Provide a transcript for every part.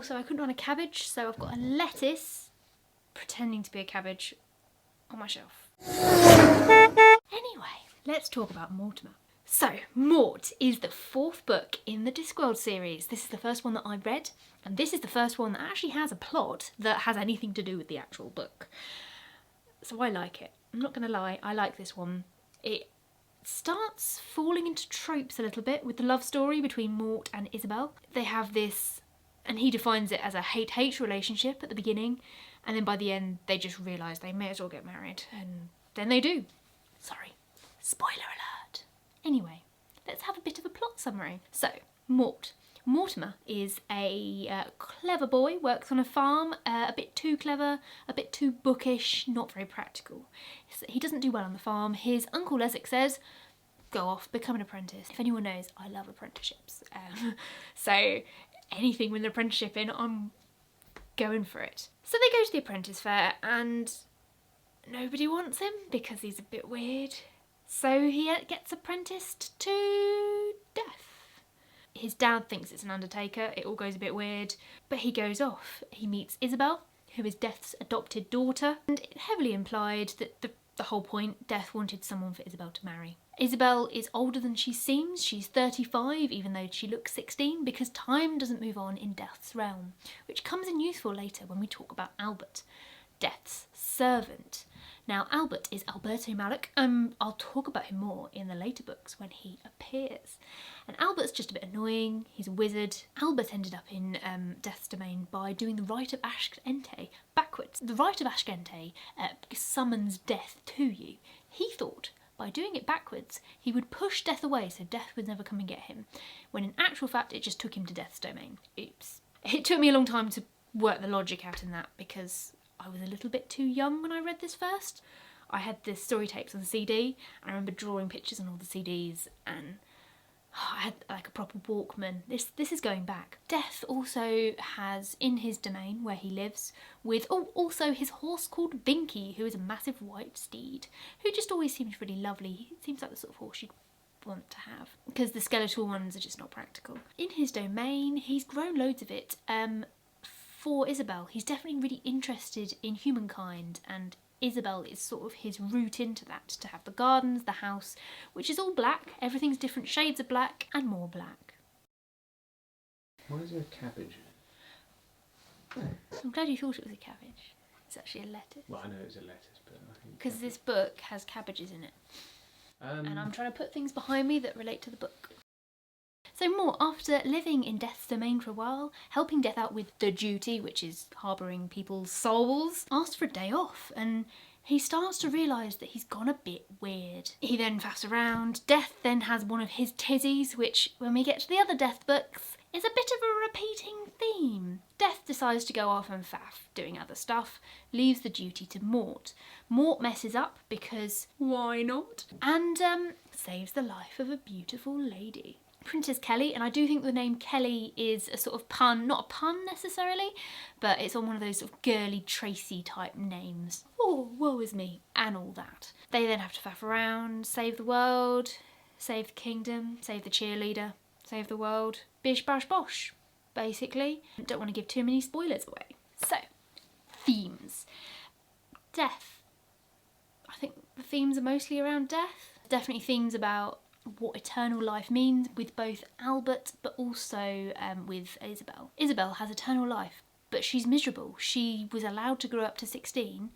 Also, I couldn't run a cabbage, so I've got a lettuce pretending to be a cabbage on my shelf. Anyway, let's talk about Mortimer. So, Mort is the 4th book in the Discworld series. This is the first one that I read, and this is the first one that actually has a plot that has anything to do with the actual book. So I like it. I'm not going to lie, I like this one. It starts falling into tropes a little bit with the love story between Mort and Isabel. They have this, and he defines it as a hate-hate relationship at the beginning, and then by the end they just realise they may as well get married, and then they do. Sorry, spoiler alert. Anyway, let's have a bit of a plot summary. So, Mortimer is a clever boy, works on a farm, a bit too clever, a bit too bookish, not very practical. He doesn't do well on the farm. His uncle Essex says, go off, become an apprentice. If anyone knows, I love apprenticeships. So anything with an apprenticeship in, I'm going for it. So they go to the apprentice fair and nobody wants him because he's a bit weird. So he gets apprenticed to Death. His dad thinks it's an undertaker, it all goes a bit weird, but he goes off. He meets Isabel, who is Death's adopted daughter, and it heavily implied that the whole point, Death wanted someone for Isabel to marry. Isabel is older than she seems. She's 35, even though she looks 16, because time doesn't move on in Death's realm, which comes in useful later when we talk about Albert, Death's servant. Now, Albert is Alberto Marek. I'll talk about him more in the later books when he appears. And Albert's just a bit annoying. He's a wizard. Albert ended up in Death's domain by doing the Rite of Ashk Ente backwards. The Rite of Ashk Ente summons Death to you. He thought by doing it backwards, he would push Death away so Death would never come and get him, when in actual fact it just took him to Death's domain. Oops. It took me a long time to work the logic out in that because I was a little bit too young when I read this first. I had the story tapes on the CD, and I remember drawing pictures on all the CDs, and I had like a proper Walkman. This is going back. Death also has in his domain where he lives with also his horse called Binky, who is a massive white steed, who just always seems really lovely. He seems like the sort of horse you'd want to have, because the skeletal ones are just not practical. In his domain, he's grown loads of it. For Isabel, he's definitely really interested in humankind, and Isabel is sort of his route into that, to have the gardens, the house, which is all black, everything's different shades of black and more black. Why is there a cabbage? I'm glad you thought it was a cabbage. It's actually a lettuce. Well, I know it's a lettuce, but I think... Because this book has cabbages in it. And I'm trying to put things behind me that relate to the book. So Mort, after living in Death's domain for a while, helping Death out with the duty, which is harbouring people's souls, asked for a day off, and he starts to realise that he's gone a bit weird. He then faffs around. Death then has one of his tizzies, which, when we get to the other Death books, is a bit of a repeating theme. Death decides to go off and faff, doing other stuff, leaves the duty to Mort. Mort messes up because why not? And saves the life of a beautiful lady. Princess Kelly, and I do think the name Kelly is a sort of pun, not a pun necessarily, but it's on one of those sort of girly Tracy type names. Oh, woe is me, and all that. They then have to faff around, save the world, save the kingdom, save the cheerleader, save the world, bish bash bosh, basically. Don't want to give too many spoilers away. So, themes. Death. I think the themes are mostly around death. Definitely themes about what eternal life means with both Albert but also with Isabel. Isabel has eternal life, but she's miserable. She was allowed to grow up to 16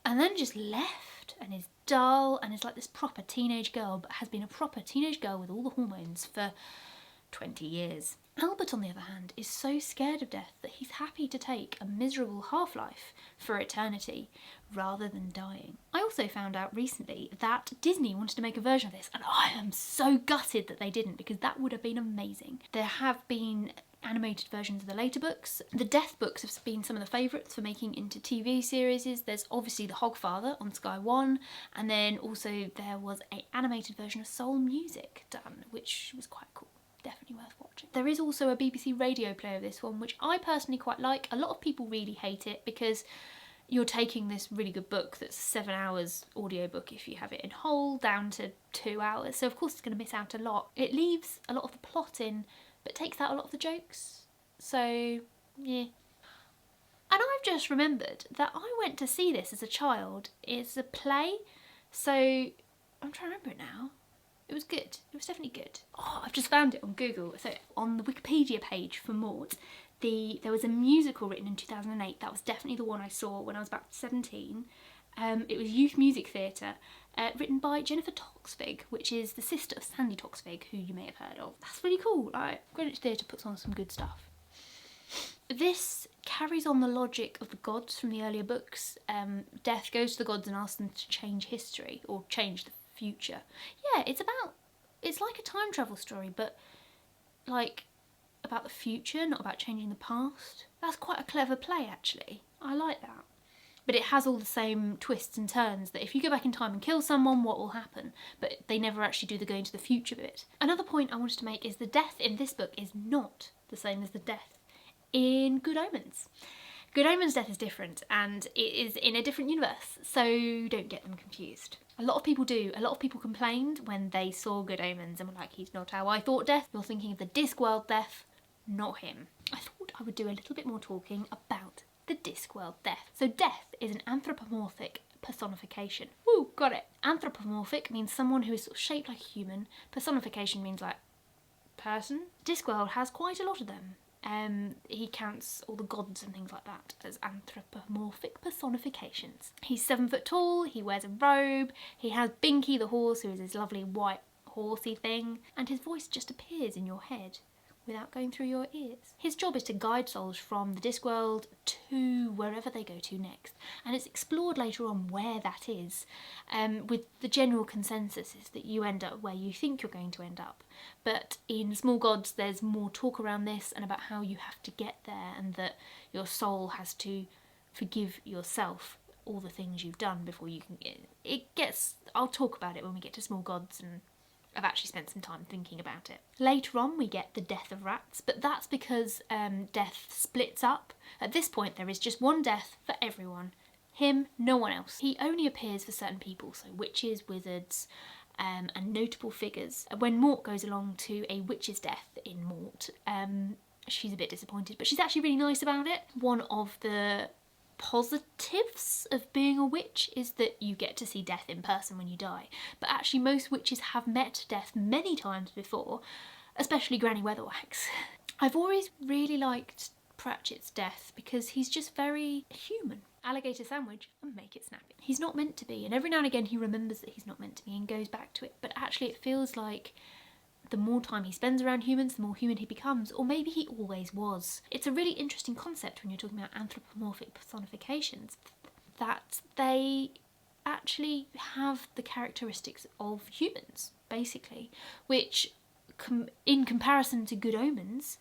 and then just left and is dull and is like this proper teenage girl, but has been a proper teenage girl with all the hormones for 20 years. Albert, on the other hand, is so scared of death that he's happy to take a miserable half-life for eternity rather than dying. I also found out recently that Disney wanted to make a version of this, and I am so gutted that they didn't, because that would have been amazing. There have been animated versions of the later books. The Death books have been some of the favourites for making into TV series. There's obviously The Hogfather on Sky One, and then also there was an animated version of Soul Music done, which was quite cool. Definitely worth watching. There is also a BBC radio play of this one, which I personally quite like. A lot of people really hate it because you're taking this really good book that's 7 hours audiobook if you have it in whole down to 2 hours, so of course it's going to miss out a lot. It leaves a lot of the plot in but takes out a lot of the jokes, So, yeah. And I've just remembered that I went to see this as a child. It's a play, so I'm trying to remember it now. It was good. It was definitely good. Oh, I've just found it on Google. So on the Wikipedia page for Mort, there was a musical written in 2008. That was definitely the one I saw when I was about 17. It was youth music theatre, written by Jennifer Toxvig, which is the sister of Sandy Toxvig, who you may have heard of. That's really cool. Like, Greenwich Theatre puts on some good stuff. This carries on the logic of the gods from the earlier books. Death goes to the gods and asks them to change history, or change the future. Yeah, it's like a time travel story, but like about the future, not about changing the past. That's quite a clever play, actually. I like that. But it has all the same twists and turns, that if you go back in time and kill someone, what will happen? But they never actually do the going to the future bit. Another point I wanted to make is the death in this book is not the same as the death in Good Omens. Good Omens' death is different, and it is in a different universe, so don't get them confused. A lot of people do. A lot of people complained when they saw Good Omens and were like, he's not how I thought death. You're thinking of the Discworld death, not him. I thought I would do a little bit more talking about the Discworld death. So death is an anthropomorphic personification. Woo, got it. Anthropomorphic means someone who is sort of shaped like a human. Personification means like person. Discworld has quite a lot of them. He counts all the gods and things like that as anthropomorphic personifications. He's 7 foot tall, he wears a robe, he has Binky the horse, who is this lovely white horsey thing, and his voice just appears in your head without going through your ears. His job is to guide souls from the Discworld to wherever they go to next, and it's explored later on where that is, with the general consensus is that you end up where you think you're going to end up. But in Small Gods there's more talk around this and about how you have to get there, and that your soul has to forgive yourself all the things you've done before you can get it. I'll talk about it when we get to Small Gods, and I've actually spent some time thinking about it. Later on we get the death of rats, but that's because death splits up. At this point there is just one death for everyone. Him, no one else. He only appears for certain people, so witches, wizards, and notable figures. When Mort goes along to a witch's death in Mort, she's a bit disappointed, but she's actually really nice about it. One of the positives of being a witch is that you get to see death in person when you die, but actually most witches have met death many times before, especially Granny Weatherwax. I've always really liked Pratchett's death because he's just very human. Alligator sandwich and make it snappy. He's not meant to be, and every now and again he remembers that he's not meant to be and goes back to it, but actually it feels like the more time he spends around humans, the more human he becomes, or maybe he always was. It's a really interesting concept when you're talking about anthropomorphic personifications, that they actually have the characteristics of humans, basically, which in comparison to Good Omens,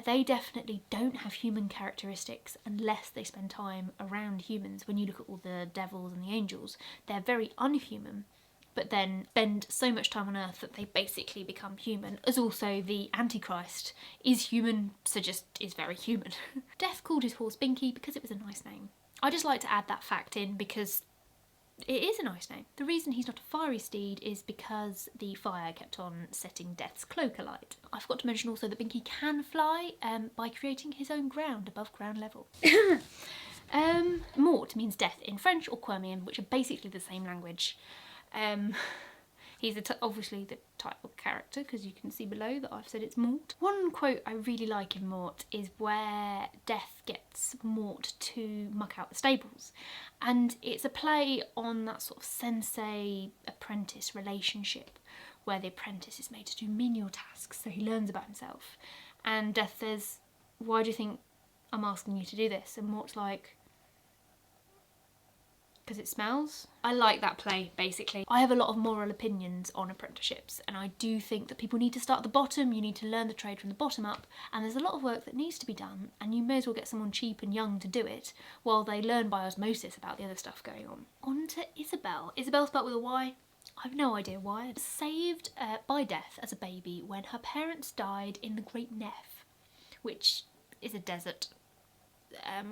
they definitely don't have human characteristics unless they spend time around humans. When you look at all the devils and the angels, they're very unhuman, but then spend so much time on Earth that they basically become human, as also the Antichrist is human, so just is very human. Death called his horse Binky because it was a nice name. I just like to add that fact in because it is a nice name. The reason he's not a fiery steed is because the fire kept on setting Death's cloak alight. I forgot to mention also that Binky can fly by creating his own ground above ground level. Mort means death in French or Quirmian, which are basically the same language. He's obviously the title character, because you can see below that I've said it's Mort. One quote I really like in Mort is where Death gets Mort to muck out the stables, and it's a play on that sort of sensei-apprentice relationship where the apprentice is made to do menial tasks so he learns about himself, and Death says, "Why do you think I'm asking you to do this?" And Mort's like, "Because it smells." I like that play, basically. I have a lot of moral opinions on apprenticeships, and I do think that people need to start at the bottom. You need to learn the trade from the bottom up, and there's a lot of work that needs to be done, and you may as well get someone cheap and young to do it while they learn by osmosis about the other stuff going on. On to Isabel. Isabel spelled with a Y. I have no idea why. Saved by Death as a baby when her parents died in the Great Neff, which is a desert.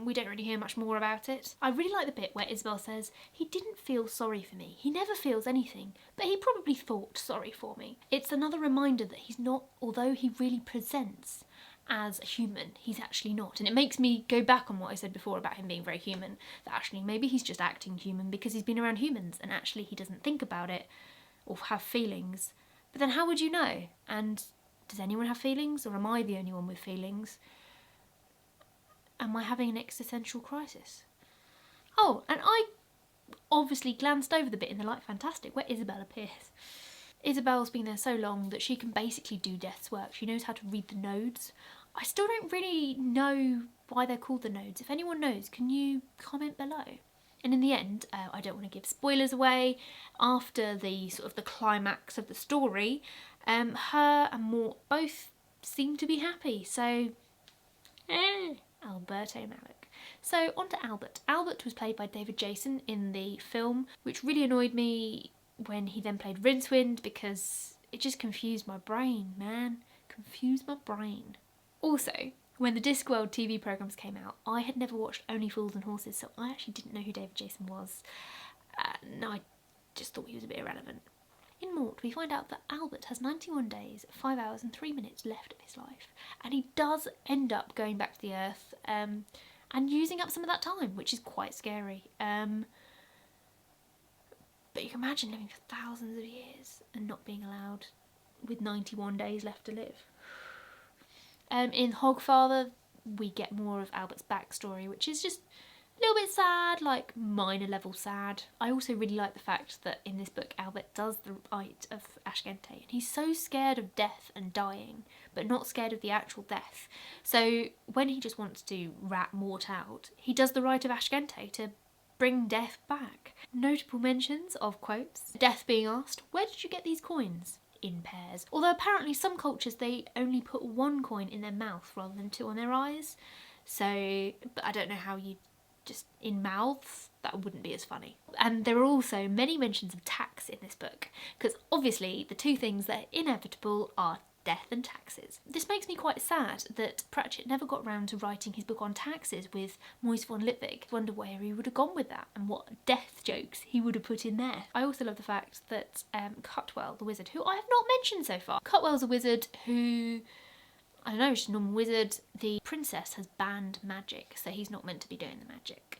We don't really hear much more about it. I really like the bit where Isabel says, "He didn't feel sorry for me. He never feels anything, but he probably thought sorry for me." It's another reminder that he's not, although he really presents as a human. He's actually not. And it makes me go back on what I said before about him being very human, that actually maybe he's just acting human because he's been around humans and actually he doesn't think about it or have feelings. But then how would you know? And does anyone have feelings, or am I the only one with feelings? Am I having an existential crisis? Oh, and I obviously glanced over the bit in The Light Fantastic where Isabel appears. Isabel's been there so long that she can basically do Death's work. She knows how to read the nodes. I still don't really know why they're called the nodes. If anyone knows, can you comment below? And in the end, I don't want to give spoilers away, after the sort of the climax of the story, her and Mort both seem to be happy. So, Alberto Marek. So on to Albert. Albert was played by David Jason in the film, which really annoyed me when he then played Rincewind because it just confused my brain, man. Confused my brain. Also, when the Discworld TV programmes came out, I had never watched Only Fools and Horses, so I actually didn't know who David Jason was. No, I just thought he was a bit irrelevant. In Mort, we find out that Albert has 91 days, 5 hours and 3 minutes left of his life, and he does end up going back to the Earth and using up some of that time, which is quite scary. But you can imagine living for thousands of years and not being allowed with 91 days left to live. In Hogfather, we get more of Albert's backstory, which is just a little bit sad, like minor level sad. I also really like the fact that in this book Albert does the rite of Ashgente, and he's so scared of death and dying, but not scared of the actual death. So when he just wants to rat Mort out, he does the rite of Ashgente to bring death back. Notable mentions of quotes. Death being asked, "Where did you get these coins?" In pairs. Although apparently some cultures they only put one coin in their mouth rather than two on their eyes. So, but I don't know how you just in mouths, that wouldn't be as funny. And there are also many mentions of tax in this book, because obviously the two things that are inevitable are death and taxes. This makes me quite sad that Pratchett never got round to writing his book on taxes with Moise von Lipwig. Wonder where he would have gone with that and what death jokes he would have put in there. I also love the fact that Cutwell, the wizard, who I have not mentioned so far. Cutwell's a wizard who, I don't know, she's a normal wizard. The princess has banned magic, so he's not meant to be doing the magic.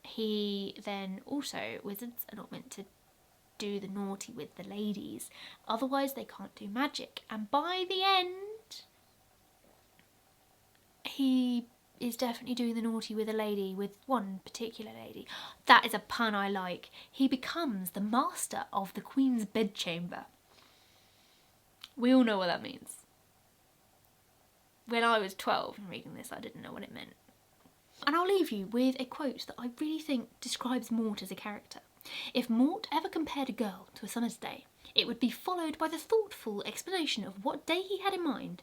He then also, wizards are not meant to do the naughty with the ladies, otherwise they can't do magic. And by the end, he is definitely doing the naughty with a lady, with one particular lady. That is a pun I like. He becomes the master of the Queen's bedchamber. We all know what that means. When I was 12 and reading this, I didn't know what it meant. And I'll leave you with a quote that I really think describes Mort as a character. If Mort ever compared a girl to a summer's day, it would be followed by the thoughtful explanation of what day he had in mind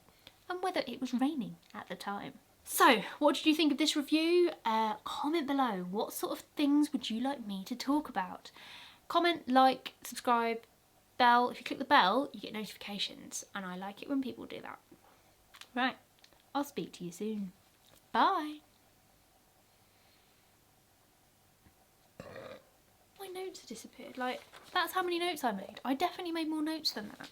and whether it was raining at the time. So, what did you think of this review? Comment below. What sort of things would you like me to talk about? Comment, like, subscribe, bell. If you click the bell, you get notifications, and I like it when people do that. Right, I'll speak to you soon. Bye. My notes have disappeared. Like, that's how many notes I made. I definitely made more notes than that.